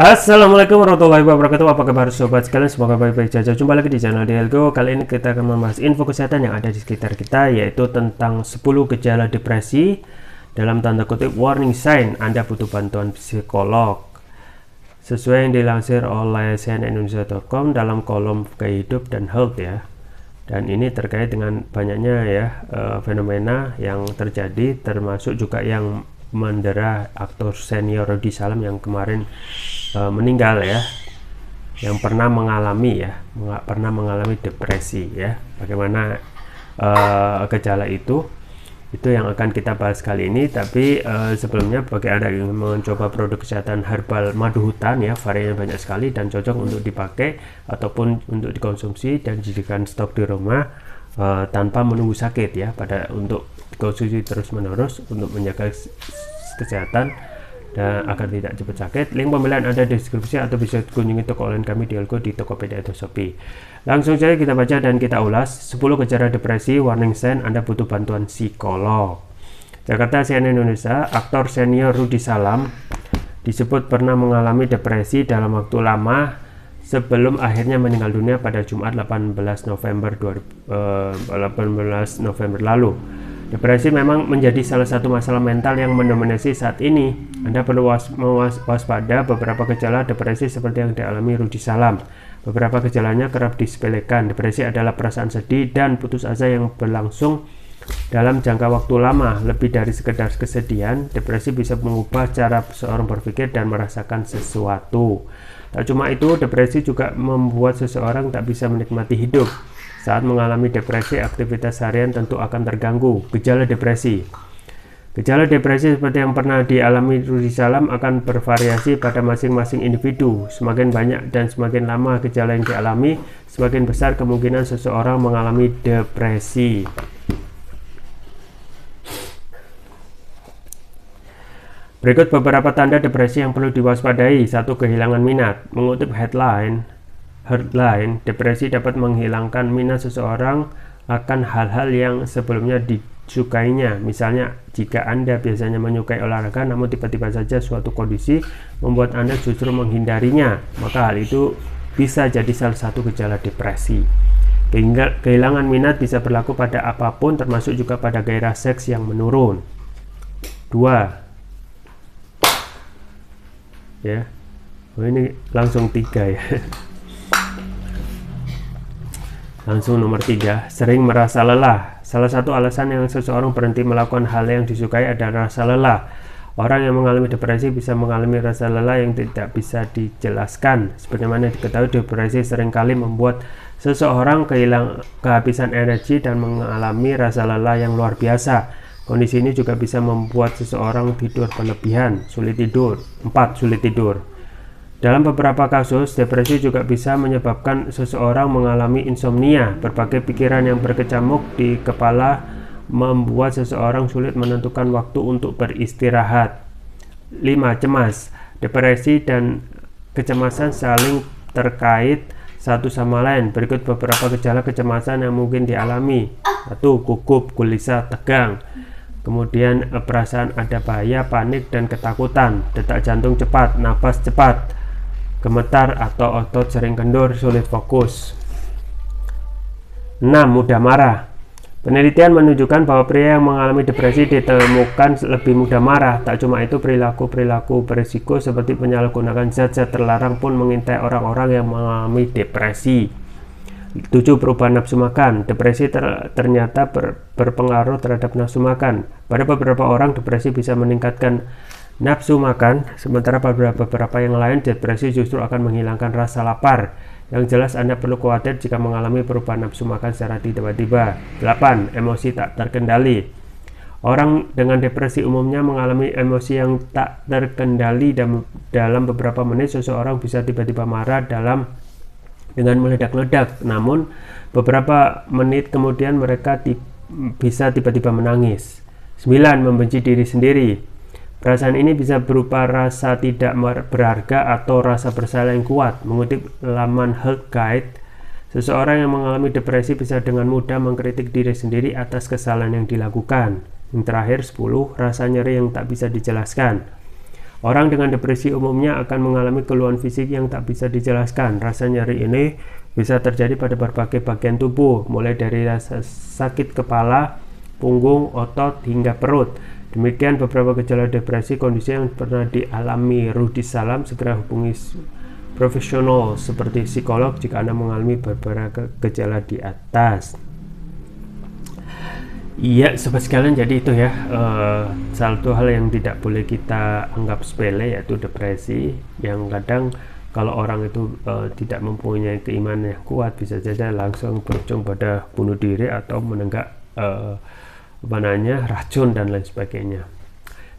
Assalamualaikum warahmatullahi wabarakatuh. Apa kabar sobat sekalian? Semoga baik-baik saja. Jumpa lagi di channel Dielgo. Kali ini kita akan membahas info kesehatan yang ada di sekitar kita, yaitu tentang 10 gejala depresi. Dalam tanda kutip warning sign, Anda butuh bantuan psikolog. Sesuai yang dilansir oleh cnnindonesia.com dalam kolom gaya hidup dan health ya. Dan ini terkait dengan banyaknya ya fenomena yang terjadi, termasuk juga yang mendera aktor senior Rudy Salam yang kemarin meninggal ya, yang pernah mengalami depresi ya. Bagaimana gejala itu yang akan kita bahas kali ini. Tapi sebelumnya, bagi Anda yang mencoba produk kesehatan herbal madu hutan ya, variannya banyak sekali dan cocok untuk dipakai ataupun untuk dikonsumsi dan dijadikan stok di rumah tanpa menunggu sakit ya, untuk dikonsumsi terus menerus untuk menjaga kesehatan dan agar tidak cepat sakit. Link pembelian ada di deskripsi atau bisa kunjungi toko online kami Dielgo di Tokopedia atau Shopee. Langsung saja kita baca dan kita ulas 10 gejala depresi warning sign Anda butuh bantuan psikolog. Jakarta, CNN Indonesia. Aktor senior Rudy Salam disebut pernah mengalami depresi dalam waktu lama sebelum akhirnya meninggal dunia pada Jumat 18 November lalu. Depresi memang menjadi salah satu masalah mental yang mendominasi saat ini. Anda perlu waspada beberapa gejala depresi seperti yang dialami Rudy Salam. Beberapa gejalanya kerap disepelekan. Depresi adalah perasaan sedih dan putus asa yang berlangsung dalam jangka waktu lama. Lebih dari sekedar kesedihan, depresi bisa mengubah cara seseorang berpikir dan merasakan sesuatu. Tak cuma itu, depresi juga membuat seseorang tak bisa menikmati hidup. Saat mengalami depresi, aktivitas harian tentu akan terganggu. Gejala depresi. Gejala depresi seperti yang pernah dialami Rudy Salam akan bervariasi pada masing-masing individu. Semakin banyak dan semakin lama gejala yang dialami, semakin besar kemungkinan seseorang mengalami depresi. Berikut beberapa tanda depresi yang perlu diwaspadai. 1. Kehilangan minat. Mengutip Headline, depresi dapat menghilangkan minat seseorang akan hal-hal yang sebelumnya disukainya. Misalnya, jika Anda biasanya menyukai olahraga namun tiba-tiba saja suatu kondisi membuat Anda justru menghindarinya, maka hal itu bisa jadi salah satu gejala depresi. Kehilangan minat bisa berlaku pada apapun, termasuk juga pada gairah seks yang menurun. 2. Ya, ini langsung 3 ya. Langsung nomor 3, sering merasa lelah. Salah satu alasan yang seseorang berhenti melakukan hal yang disukai adalah rasa lelah. Orang yang mengalami depresi bisa mengalami rasa lelah yang tidak bisa dijelaskan. Seperti mana diketahui, depresi seringkali membuat seseorang kehabisan energi dan mengalami rasa lelah yang luar biasa. Kondisi ini juga bisa membuat seseorang tidur berlebihan, sulit tidur. 4. Sulit tidur. Dalam beberapa kasus, depresi juga bisa menyebabkan seseorang mengalami insomnia. Berbagai pikiran yang berkecamuk di kepala membuat seseorang sulit menentukan waktu untuk beristirahat. 5. Cemas. Depresi dan kecemasan saling terkait satu sama lain. Berikut beberapa gejala kecemasan yang mungkin dialami. 1. Gugup, gelisah, tegang. Kemudian perasaan ada bahaya, panik dan ketakutan. Detak jantung cepat, napas cepat, gemetar atau otot sering kendur, sulit fokus. 6. Mudah marah. Penelitian menunjukkan bahwa pria yang mengalami depresi ditemukan lebih mudah marah. Tak cuma itu, perilaku berisiko seperti penyalahgunaan zat-zat terlarang pun mengintai orang-orang yang mengalami depresi. 7. Perubahan nafsu makan. Depresi ternyata berpengaruh terhadap nafsu makan. Pada beberapa orang, depresi bisa meningkatkan nafsu makan, sementara pada beberapa yang lain, depresi justru akan menghilangkan rasa lapar. Yang jelas, Anda perlu khawatir jika mengalami perubahan nafsu makan secara tiba-tiba. 8. Emosi tak terkendali. Orang dengan depresi umumnya mengalami emosi yang tak terkendali, dan dalam beberapa menit seseorang bisa tiba-tiba marah dengan meledak-ledak. Namun, beberapa menit kemudian mereka bisa tiba-tiba menangis. 9. Membenci diri sendiri. Perasaan ini bisa berupa rasa tidak berharga atau rasa bersalah yang kuat. Mengutip laman Health Guide, seseorang yang mengalami depresi bisa dengan mudah mengkritik diri sendiri atas kesalahan yang dilakukan. Yang terakhir, 10. Rasa nyeri yang tak bisa dijelaskan. Orang dengan depresi umumnya akan mengalami keluhan fisik yang tak bisa dijelaskan. Rasa nyeri ini bisa terjadi pada berbagai bagian tubuh, mulai dari rasa sakit kepala, punggung, otot, hingga perut. Demikian beberapa gejala depresi, kondisi yang pernah dialami Rudy Salam. Segera hubungi profesional seperti psikolog jika Anda mengalami beberapa gejala di atas. Iya, sobat sekalian, jadi itu ya satu hal yang tidak boleh kita anggap sepele, yaitu depresi, yang kadang kalau orang itu tidak mempunyai keimanan yang kuat, bisa saja langsung berujung pada bunuh diri atau menenggak racun dan lain sebagainya.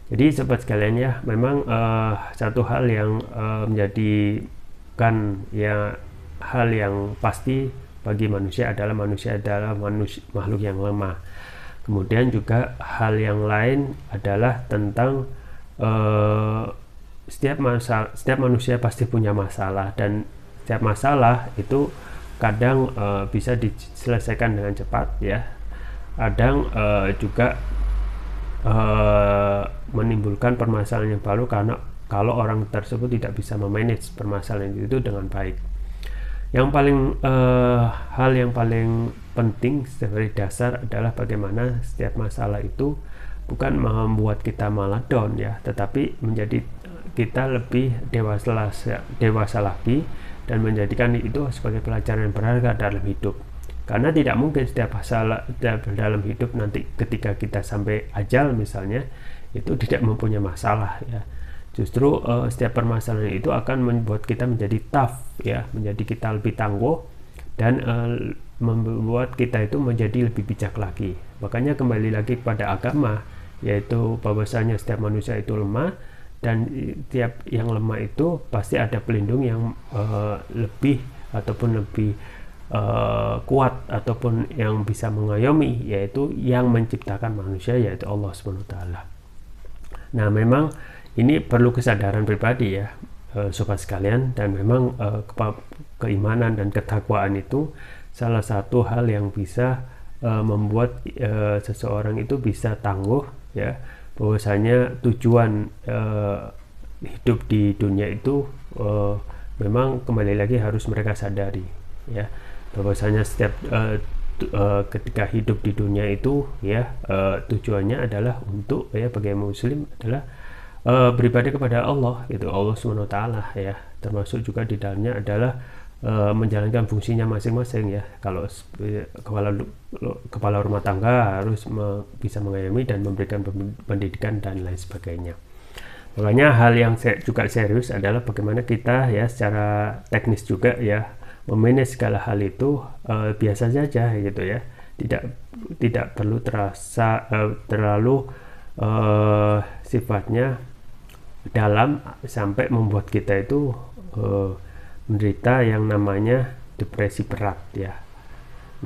Jadi sobat sekalian ya, memang satu hal yang menjadikan ya hal yang pasti bagi manusia adalah makhluk yang lemah. Kemudian juga hal yang lain adalah tentang setiap manusia pasti punya masalah, dan setiap masalah itu kadang bisa diselesaikan dengan cepat ya. Kadang juga menimbulkan permasalahan yang baru karena kalau orang tersebut tidak bisa memanage permasalahan itu dengan baik. Yang paling hal yang paling penting sebagai dasar adalah bagaimana setiap masalah itu bukan membuat kita malah down ya, tetapi menjadi kita lebih dewasa lagi dan menjadikan itu sebagai pelajaran yang berharga dalam hidup. Karena tidak mungkin setiap masalah dalam hidup nanti ketika kita sampai ajal misalnya itu tidak mempunyai masalah ya. Justru setiap permasalahan itu akan membuat kita menjadi tough ya, menjadi kita lebih tangguh dan membuat kita itu menjadi lebih bijak lagi. Makanya kembali lagi kepada agama, yaitu bahwasanya setiap manusia itu lemah, dan tiap yang lemah itu pasti ada pelindung yang lebih ataupun lebih kuat ataupun yang bisa mengayomi, yaitu yang menciptakan manusia, yaitu Allah SWT. Nah, memang ini perlu kesadaran pribadi ya sobat sekalian, dan memang keimanan dan ketakwaan itu salah satu hal yang bisa membuat seseorang itu bisa tangguh ya, bahwasanya tujuan hidup di dunia itu memang kembali lagi harus mereka sadari ya, bahwasanya setiap ketika hidup di dunia itu ya tujuannya adalah untuk ya bagi muslim adalah beribadah kepada Allah, gitu, Allah SWT ya, termasuk juga di dalamnya adalah menjalankan fungsinya masing-masing ya. Kalau kepala rumah tangga harus bisa mengayomi dan memberikan pendidikan dan lain sebagainya. Makanya hal yang juga serius adalah bagaimana kita ya secara teknis juga ya memanage segala hal itu biasa saja gitu ya, tidak perlu terlalu sifatnya dalam sampai membuat kita itu menderita yang namanya depresi berat ya.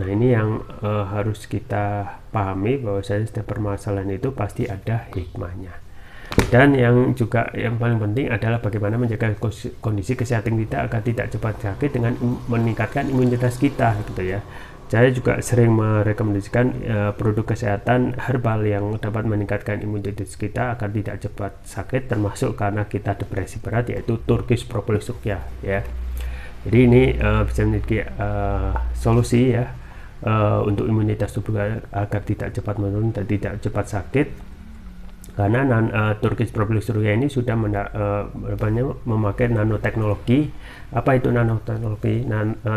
Nah, ini yang harus kita pahami, bahwasanya setiap permasalahan itu pasti ada hikmahnya. Dan yang paling penting adalah bagaimana menjaga kondisi kesehatan kita agar tidak cepat sakit dengan meningkatkan imunitas kita gitu ya. Saya juga sering merekomendasikan produk kesehatan herbal yang dapat meningkatkan imunitas kita agar tidak cepat sakit, termasuk karena kita depresi berat, yaitu Turkish Propolis Ruqyah ya. Jadi ini bisa menjadi solusi ya untuk imunitas tubuh agar tidak cepat menurun dan tidak cepat sakit. Karena Turkish Propolis Ruqyah ini sudah memakai nanoteknologi. Apa itu nanoteknologi?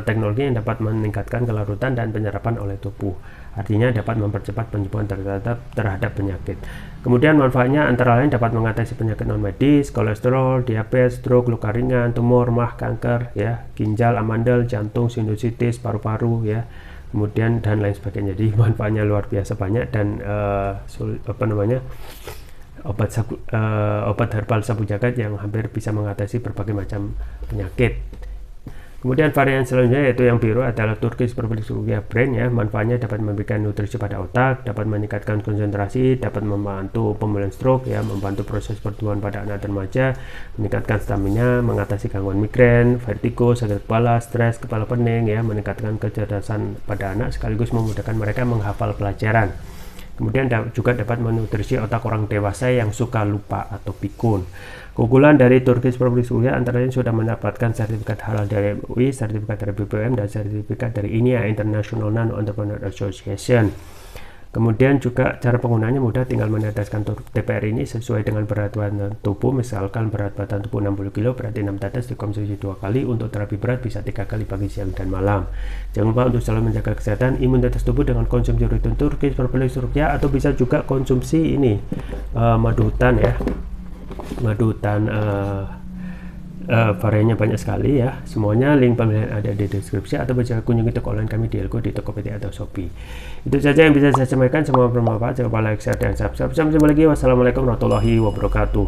Teknologi yang dapat meningkatkan kelarutan dan penyerapan oleh tubuh. Artinya dapat mempercepat penyembuhan terhadap penyakit. Kemudian manfaatnya antara lain dapat mengatasi penyakit non medis, kolesterol, diabetes, stroke, luka ringan, tumor, mah, kanker, ya, ginjal, amandel, jantung, sinusitis, paru-paru, ya. Kemudian dan lain sebagainya. Jadi manfaatnya luar biasa banyak, dan obat herbal sabu jagat yang hampir bisa mengatasi berbagai macam penyakit. Kemudian varian selanjutnya yaitu yang biru adalah Turkish Propolis Ruqyah Brain ya. Manfaatnya dapat memberikan nutrisi pada otak, dapat meningkatkan konsentrasi, dapat membantu pemulihan stroke ya, membantu proses pertumbuhan pada anak dan remaja, meningkatkan stamina, mengatasi gangguan migrain, vertigo, sakit kepala, stres, kepala pening ya, meningkatkan kecerdasan pada anak sekaligus memudahkan mereka menghafal pelajaran. Kemudian juga dapat menutrisi otak orang dewasa yang suka lupa atau pikun. Keunggulan dari Turkish Propolis Surya antara lain sudah mendapatkan sertifikat halal dari MUI, sertifikat dari BPOM, dan sertifikat dari INIA International Non-Entrepreneur Association. Kemudian juga cara penggunaannya mudah, tinggal meneteskan TPR ini sesuai dengan berat badan tubuh. Misalkan berat badan tubuh 60 kg, berarti 6 tetes dikonsumsi 2 kali. Untuk terapi berat bisa 3 kali pagi, siang, dan malam. Jangan lupa untuk selalu menjaga kesehatan imunitas tubuh dengan konsumsi rutin Turkish Propolis Surya, atau bisa juga konsumsi ini madu hutan ya. Madu hutan variannya banyak sekali ya. Semuanya link pembelian ada di deskripsi, atau bisa kunjungi toko online kami di Elko, di Tokopedia atau Shopee. Itu saja yang bisa saya sampaikan, semoga bermanfaat. Jangan lupa like, share, dan subscribe. Sampai jumpa lagi. Wassalamualaikum warahmatullahi wabarakatuh.